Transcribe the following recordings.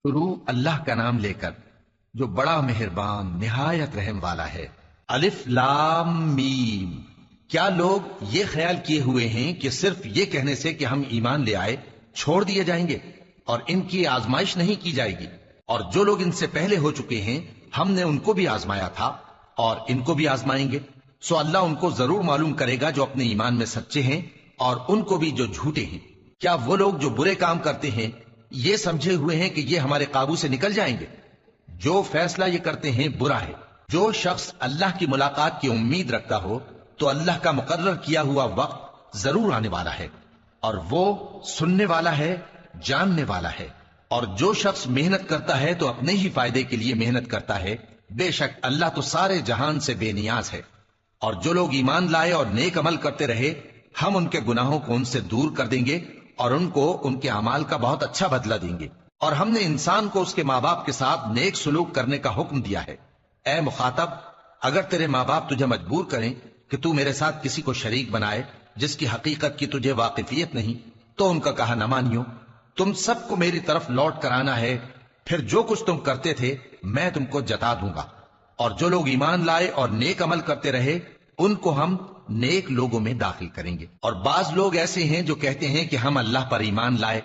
شروع اللہ کا نام لے کر جو بڑا مہربان نہایت رحم والا ہے۔ الف لام میم۔ کیا لوگ یہ خیال کیے ہوئے ہیں کہ صرف یہ کہنے سے کہ ہم ایمان لے آئے چھوڑ دیے جائیں گے اور ان کی آزمائش نہیں کی جائے گی؟ اور جو لوگ ان سے پہلے ہو چکے ہیں ہم نے ان کو بھی آزمایا تھا اور ان کو بھی آزمائیں گے۔ سو اللہ ان کو ضرور معلوم کرے گا جو اپنے ایمان میں سچے ہیں اور ان کو بھی جو جھوٹے ہیں۔ کیا وہ لوگ جو برے کام کرتے ہیں یہ سمجھے ہوئے ہیں کہ یہ ہمارے قابو سے نکل جائیں گے؟ جو فیصلہ یہ کرتے ہیں برا ہے۔ جو شخص اللہ کی ملاقات کی امید رکھتا ہو تو اللہ کا مقرر کیا ہوا وقت ضرور آنے والا ہے اور وہ سننے والا ہے، جاننے والا ہے۔ اور جو شخص محنت کرتا ہے تو اپنے ہی فائدے کے لیے محنت کرتا ہے، بے شک اللہ تو سارے جہان سے بے نیاز ہے۔ اور جو لوگ ایمان لائے اور نیک عمل کرتے رہے ہم ان کے گناہوں کو ان سے دور کر دیں گے اور ان کو ان کے اعمال کا بہت اچھا بدلہ دیں گے۔ اور ہم نے انسان کو اس کے ماں باپ کے ساتھ نیک سلوک کرنے کا حکم دیا ہے۔ اے مخاطب، اگر تیرے ماں باپ تجھے مجبور کریں کہ تو میرے ساتھ کسی کو شریک بنائے جس کی حقیقت کی تجھے واقفیت نہیں تو ان کا کہا نہ مانیو۔ تم سب کو میری طرف لوٹ کر آنا ہے، پھر جو کچھ تم کرتے تھے میں تم کو جتا دوں گا۔ اور جو لوگ ایمان لائے اور نیک عمل کرتے رہے ان کو ہم نیک لوگوں میں داخل کریں گے۔ اور بعض لوگ ایسے ہیں جو کہتے ہیں کہ ہم اللہ پر ایمان لائے،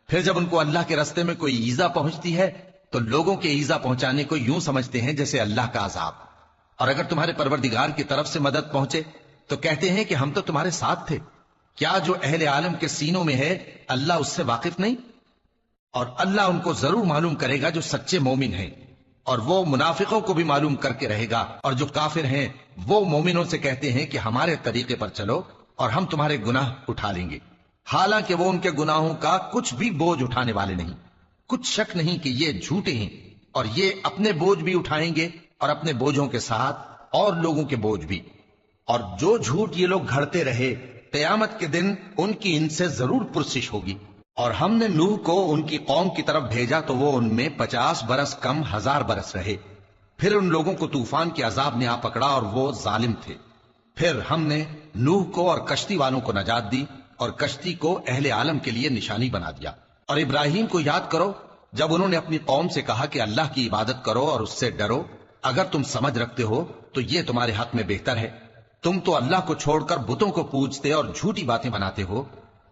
پھر جب ان کو اللہ کے راستے میں کوئی ایذا پہنچتی ہے تو لوگوں کے ایذا پہنچانے کو یوں سمجھتے ہیں جیسے اللہ کا عذاب۔ اور اگر تمہارے پروردگار کی طرف سے مدد پہنچے تو کہتے ہیں کہ ہم تو تمہارے ساتھ تھے۔ کیا جو اہل عالم کے سینوں میں ہے اللہ اس سے واقف نہیں؟ اور اللہ ان کو ضرور معلوم کرے گا جو سچے مومن ہیں، اور وہ منافقوں کو بھی معلوم کر کے رہے گا۔ اور جو کافر ہیں وہ مومنوں سے کہتے ہیں کہ ہمارے طریقے پر چلو اور ہم تمہارے گناہ اٹھا لیں گے، حالانکہ وہ ان کے گناہوں کا کچھ بھی بوجھ اٹھانے والے نہیں۔ کچھ شک نہیں کہ یہ جھوٹے ہیں اور یہ اپنے بوجھ بھی اٹھائیں گے اور اپنے بوجھوں کے ساتھ اور لوگوں کے بوجھ بھی۔ اور جو جھوٹ یہ لوگ گھڑتے رہے قیامت کے دن ان کی ان سے ضرور پرسش ہوگی۔ اور ہم نے نوح کو ان کی قوم کی طرف بھیجا تو وہ ان میں 50 برس کم 1000 برس رہے، پھر ان لوگوں کو طوفان کے عذاب نے آ پکڑا اور وہ ظالم تھے۔ پھر ہم نے نوح کو اور کشتی والوں کو نجات دی اور کشتی کو اہل عالم کے لیے نشانی بنا دیا۔ اور ابراہیم کو یاد کرو جب انہوں نے اپنی قوم سے کہا کہ اللہ کی عبادت کرو اور اس سے ڈرو، اگر تم سمجھ رکھتے ہو تو یہ تمہارے حق میں بہتر ہے۔ تم تو اللہ کو چھوڑ کر بتوں کو پوجتے اور جھوٹی باتیں بناتے ہو۔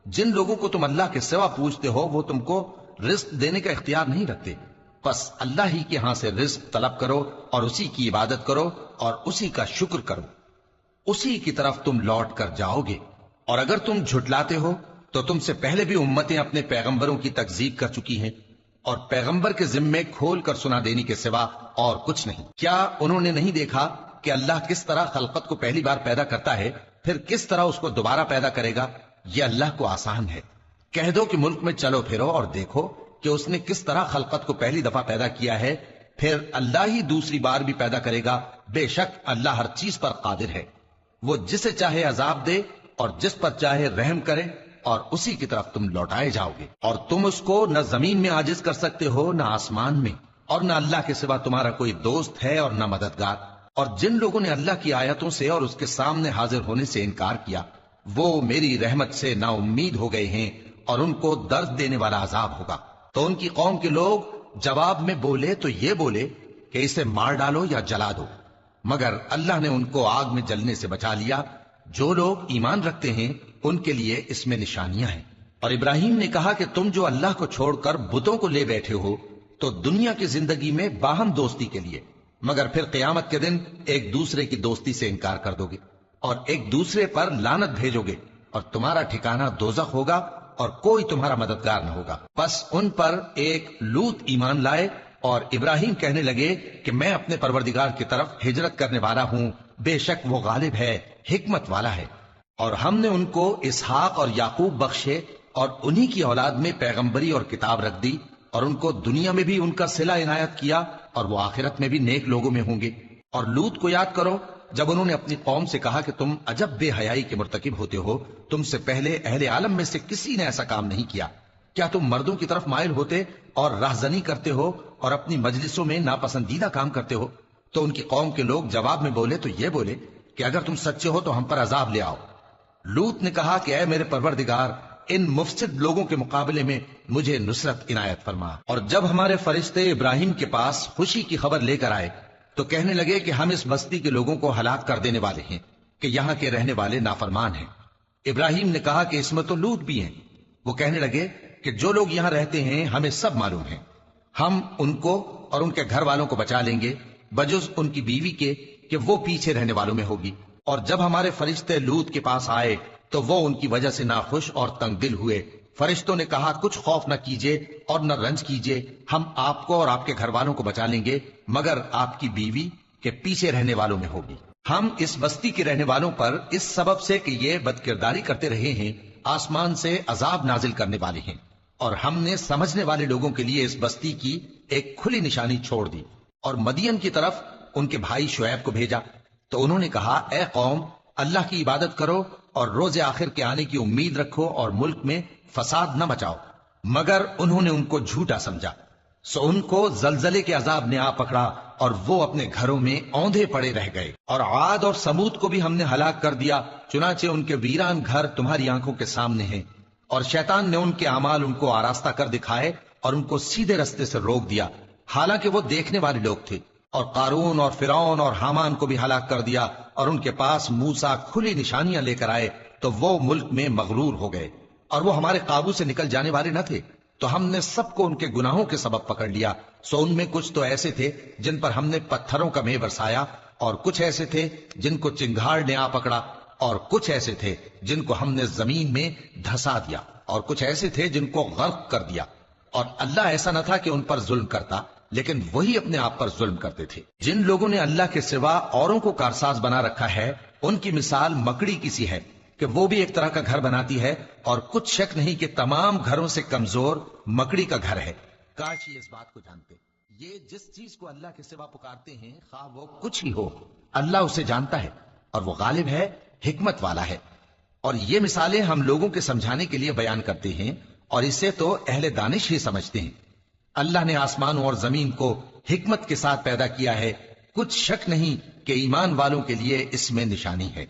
جن لوگوں کو تم اللہ کے سوا پوجتے ہو وہ تم کو رزق دینے کا اختیار نہیں رکھتے، بس اللہ ہی کے ہاں سے رزق طلب کرو اور اسی کی عبادت کرو اور اسی کا شکر کرو، اسی کی طرف تم لوٹ کر جاؤ گے۔ اور اگر تم جھٹلاتے ہو تو تم سے پہلے بھی امتیں اپنے پیغمبروں کی تکذیب کر چکی ہیں، اور پیغمبر کے ذمے کھول کر سنا دینے کے سوا اور کچھ نہیں۔ کیا انہوں نے نہیں دیکھا کہ اللہ کس طرح خلقت کو پہلی بار پیدا کرتا ہے پھر کس طرح اس کو دوبارہ پیدا کرے گا؟ یہ اللہ کو آسان ہے۔ کہہ دو کہ ملک میں چلو پھرو اور دیکھو کہ اس نے کس طرح خلقت کو پہلی دفعہ پیدا کیا ہے، پھر اللہ ہی دوسری بار بھی پیدا کرے گا۔ بے شک اللہ ہر چیز پر قادر ہے۔ وہ جسے چاہے عذاب دے اور جس پر چاہے رحم کرے، اور اسی کی طرف تم لوٹائے جاؤ گے۔ اور تم اس کو نہ زمین میں عاجز کر سکتے ہو نہ آسمان میں، اور نہ اللہ کے سوا تمہارا کوئی دوست ہے اور نہ مددگار۔ اور جن لوگوں نے اللہ کی آیتوں سے اور اس کے سامنے حاضر ہونے سے انکار کیا وہ میری رحمت سے نا امید ہو گئے ہیں اور ان کو درد دینے والا عذاب ہوگا۔ تو ان کی قوم کے لوگ جواب میں بولے تو یہ بولے کہ اسے مار ڈالو یا جلا دو، مگر اللہ نے ان کو آگ میں جلنے سے بچا لیا۔ جو لوگ ایمان رکھتے ہیں ان کے لیے اس میں نشانیاں ہیں۔ اور ابراہیم نے کہا کہ تم جو اللہ کو چھوڑ کر بتوں کو لے بیٹھے ہو تو دنیا کی زندگی میں باہم دوستی کے لیے، مگر پھر قیامت کے دن ایک دوسرے کی دوستی سے انکار کر دو گے اور ایک دوسرے پر لعنت بھیجو گے، اور تمہارا ٹھکانہ دوزخ ہوگا اور کوئی تمہارا مددگار نہ ہوگا۔ بس ان پر ایک لوط ایمان لائے اور ابراہیم کہنے لگے کہ میں اپنے پروردگار کی طرف ہجرت کرنے والا ہوں، بے شک وہ غالب ہے، حکمت والا ہے۔ اور ہم نے ان کو اسحاق اور یعقوب بخشے اور انہی کی اولاد میں پیغمبری اور کتاب رکھ دی، اور ان کو دنیا میں بھی ان کا صلہ عنایت کیا اور وہ آخرت میں بھی نیک لوگوں میں ہوں گے۔ اور لوط کو یاد کرو جب انہوں نے اپنی قوم سے کہا کہ تم عجب بے حیائی کے مرتکب ہوتے ہو، تم سے پہلے اہل عالم میں سے کسی نے ایسا کام نہیں کیا۔ کیا تم مردوں کی طرف مائل ہوتے اور راہزنی کرتے ہو اور اپنی مجلسوں میں ناپسندیدہ کام کرتے ہو؟ تو ان کی قوم کے لوگ جواب میں بولے تو یہ بولے کہ اگر تم سچے ہو تو ہم پر عذاب لے آؤ۔ لوط نے کہا کہ اے میرے پروردگار، ان مفسد لوگوں کے مقابلے میں مجھے نصرت عنایت فرما۔ اور جب ہمارے فرشتے ابراہیم کے پاس خوشی کی خبر لے کر آئے تو کہنے لگے کہ ہم اس بستی کے لوگوں کو ہلاک کر دینے والے ہیں کہ یہاں کے رہنے والے نافرمان ہیں۔ ابراہیم نے کہا کہ اس میں تو لوط بھی ہیں۔ وہ کہنے لگے کہ جو لوگ یہاں رہتے ہیں ہمیں سب معلوم ہیں، ہم ان کو اور ان کے گھر والوں کو بچا لیں گے بجز ان کی بیوی کے کہ وہ پیچھے رہنے والوں میں ہوگی۔ اور جب ہمارے فرشتے لوط کے پاس آئے تو وہ ان کی وجہ سے ناخوش اور تنگ دل ہوئے۔ فرشتوں نے کہا کچھ خوف نہ کیجیے اور نہ رنج کیجیے، ہم آپ کو اور آپ کے گھر والوں کو بچا لیں گے مگر آپ کی بیوی کے پیچھے رہنے والوں میں ہوگی۔ ہم اس بستی کے رہنے والوں پر اس سبب سے کہ یہ بدکرداری کرتے رہے ہیں آسمان سے عذاب نازل کرنے والے ہیں، اور ہم نے سمجھنے والے لوگوں کے لیے اس بستی کی ایک کھلی نشانی چھوڑ دی۔ اور مدین کی طرف ان کے بھائی شعیب کو بھیجا تو انہوں نے کہا اے قوم، اللہ کی عبادت کرو اور روز آخر کے آنے کی امید رکھو اور ملک میں فساد نہ مچاؤ۔ مگر انہوں نے ان کو جھوٹا سمجھا، سو ان کو زلزلے کے عذاب نے آ پکڑا اور وہ اپنے گھروں میں اوندھے پڑے رہ گئے۔ اور عاد اور سمود کو بھی ہم نے ہلاک کر دیا، چنانچہ ان کے ویران گھر تمہاری آنکھوں کے سامنے ہیں۔ اور شیطان نے ان کے اعمال ان کو آراستہ کر دکھائے اور ان کو سیدھے رستے سے روک دیا، حالانکہ وہ دیکھنے والے لوگ تھے۔ اور قارون اور فرعون اور حامان کو بھی ہلاک کر دیا، اور ان کے پاس موسیٰ کھلی نشانیاں لے کر آئے تو وہ ملک میں مغرور ہو گئے، اور وہ ہمارے قابو سے نکل جانے والے نہ تھے، تو ہم نے سب کو ان کے گناہوں کے سبب پکڑ لیا۔ سو ان میں کچھ تو ایسے تھے جن پر ہم نے پتھروں کا مے برسایا، اور کچھ ایسے تھے جن کو چنگھاڑ نے آ پکڑا، اور کچھ ایسے تھے جن کو ہم نے زمین میں دھسا دیا، اور کچھ ایسے تھے جن کو غرق کر دیا۔ اور اللہ ایسا نہ تھا کہ ان پر ظلم کرتا، لیکن وہی اپنے آپ پر ظلم کرتے تھے۔ جن لوگوں نے اللہ کے سوا اوروں کو کارساز بنا رکھا ہے ان کی مثال مکڑی کی سی ہے کہ وہ بھی ایک طرح کا گھر بناتی ہے، اور کچھ شک نہیں کہ تمام گھروں سے کمزور مکڑی کا گھر ہے۔ کاش یہ اس بات کو جانتے، یہ جس چیز کو اللہ کے سوا پکارتے ہیں خواہ وہ کچھ ہی ہو، اللہ اسے جانتا ہے اور وہ غالب ہے، حکمت والا ہے۔ اور یہ مثالیں ہم لوگوں کے سمجھانے کے لیے بیان کرتے ہیں، اور اسے تو اہل دانش ہی سمجھتے ہیں۔ اللہ نے آسمانوں اور زمین کو حکمت کے ساتھ پیدا کیا ہے، کچھ شک نہیں کہ ایمان والوں کے لیے اس میں نشانی ہے۔